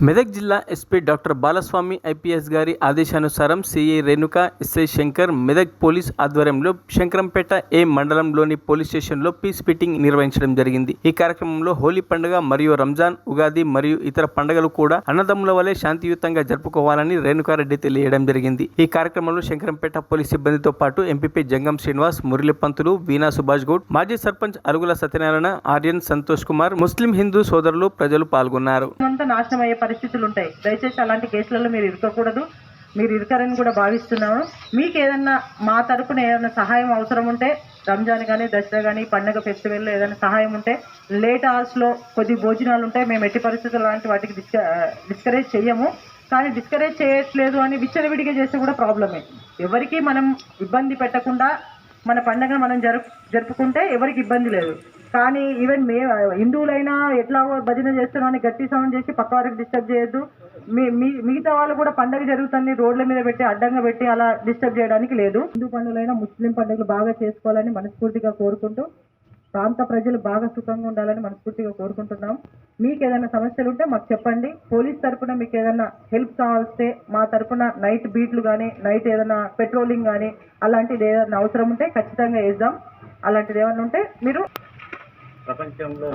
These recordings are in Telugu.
మెదక్ జిల్లా ఎస్పీ డాక్టర్ బాలస్వామి ఐపీఎస్ గారి ఆదేశానుసారం CI Renuka, SI Shankar Medak police ఆధ్వర్యంలో శంకరంపేట ఏ మండలంలోని పోలీస్ స్టేషన్లో పీస్ మీటింగ్ నిర్వహించడం జరిగింది. ఈ కార్యక్రమంలో హోలీ పండుగ మరియు రంజాన్, ఉగాది మరియు ఇతర పండుగలు కూడా అన్నదమ్ముల వలె శాంతియుతంగా జరుపుకోవాలని రేణుకారెడ్డి తెలియడం జరిగింది. ఈ కార్యక్రమంలో శంకరంపేట పోలీస్ సిబ్బందితో పాటు ఎంపీపీ జంగం శ్రీనివాస్, మురళి పంతులు, వీణా సుభాష్ గౌడ్, మాజీ సర్పంచ్ అరుగుల సత్యనారాయణ, ఆర్యన్ సంతోష్ కుమార్, ముస్లిం హిందూ సోదరులు, ప్రజలు పాల్గొన్నారు. పరిస్థితులు ఉంటాయి. దయచేసి అలాంటి కేసులలో మీరు ఇరుక్కకూడదు. మీరు ఇరుకరని కూడా భావిస్తున్నాము. మీకు ఏదన్నా మా తరపున ఏదైనా సహాయం అవసరం ఉంటే, రంజాన్ కానీ, దసరా కానీ, పండగ ఫెస్టివల్లో ఏదైనా సహాయం ఉంటే, లేట్ అవర్స్లో కొద్ది భోజనాలు ఉంటాయి. మేము ఎట్టి పరిస్థితులు లాంటి వాటికి డిస్కరేజ్ చెయ్యము. కానీ డిస్కరేజ్ చేయట్లేదు అని విచ్చలవిడిగా చేస్తే కూడా ప్రాబ్లమే. ఎవరికి మనం ఇబ్బంది పెట్టకుండా మన పండగను మనం జరుపుకుంటే ఎవరికి ఇబ్బంది లేదు. కానీ ఈవెన్ హిందువులైనా ఎట్లా భజన చేస్తున్నామని గట్టి సౌండ్ చేసి పక్క వారికి డిస్టర్బ్ చేయొద్దు. మిగతా వాళ్ళు కూడా పండుగ జరుగుతుంది రోడ్ల మీద పెట్టి అడ్డంగా పెట్టి అలా డిస్టర్బ్ చేయడానికి లేదు. హిందూ పండుగలైనా ముస్లిం పండుగలు బాగా చేసుకోవాలని మనస్ఫూర్తిగా కోరుకుంటూ, ప్రాంత ప్రజలు బాగా సుఖంగా ఉండాలని మనస్ఫూర్తిగా కోరుకుంటున్నాం. మీకు ఏదైనా సమస్యలు ఉంటే మాకు చెప్పండి. పోలీస్ తరఫున మీకు ఏదైనా హెల్ప్ కావాల్స్తే మా తరఫున నైట్ బీట్లు కానీ, నైట్ ఏదైనా పెట్రోలింగ్ కానీ అలాంటిది ఏదైనా అవసరం ఉంటే ఖచ్చితంగా వేద్దాం. అలాంటిది ఏమైనా ఉంటే మీరు ప్రపంచంలో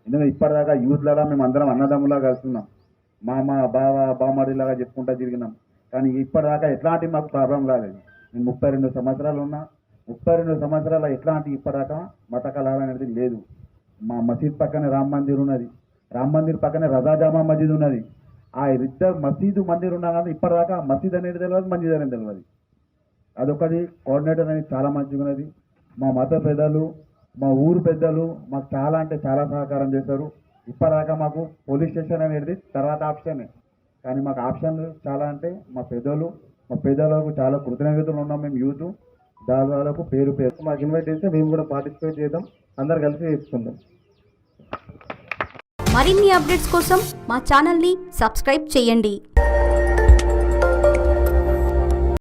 ఎందుకంటే ఇప్పటిదాకా యూత్లలో మేము అందరం అన్నదమ్ములా కలుస్తున్నాం. మామ, బావ, బామ్మడిలాగా చెప్పుకుంటా తిరిగినాం. కానీ ఇప్పటిదాకా ఎట్లాంటి మాకు ప్రాబ్లం రాలేదు. నేను 32 సంవత్సరాలు ఉన్నా. 32 సంవత్సరాల ఎట్లాంటి ఇప్పటిదాకా మత కలహాలు అనేది లేదు. మా మసీద్ పక్కనే రామ్ మందిర్ ఉన్నది. రామ్ మందిర్ పక్కనే రజాజామా మసీద్ ఉన్నది. ఆ ఇద్దరు మసీదు మందిర్ ఉన్నా కానీ ఇప్పటిదాకా మసీద్ అనేది తెలియదు, మసీద్ అనేది తెలియదు. అదొకటి. కోఆర్డినేటర్ అనేది చాలా మంచిగా ఉన్నది. మా మత పెద్దలు, మా ఊరు పెద్దలు మాకు చాలా అంటే చాలా సహకారం చేశారు. ఇప్పటిదాకా మాకు పోలీస్ స్టేషన్ అనేది తర్వాత ఆప్షనే. కానీ మాకు ఆప్షన్లు చాలా అంటే మా పెద్దలకు చాలా కృతజ్ఞతలు ఉన్నాం. మేము యూత్ దాదాపు పేరు మాకు ఇన్వైట్ చేస్తే మేము కూడా పార్టిసిపేట్ చేద్దాం. అందరు కలిసి చేసుకుందాం. మరిన్ని అప్డేట్స్ కోసం మా ఛానల్ని సబ్స్క్రైబ్ చేయండి.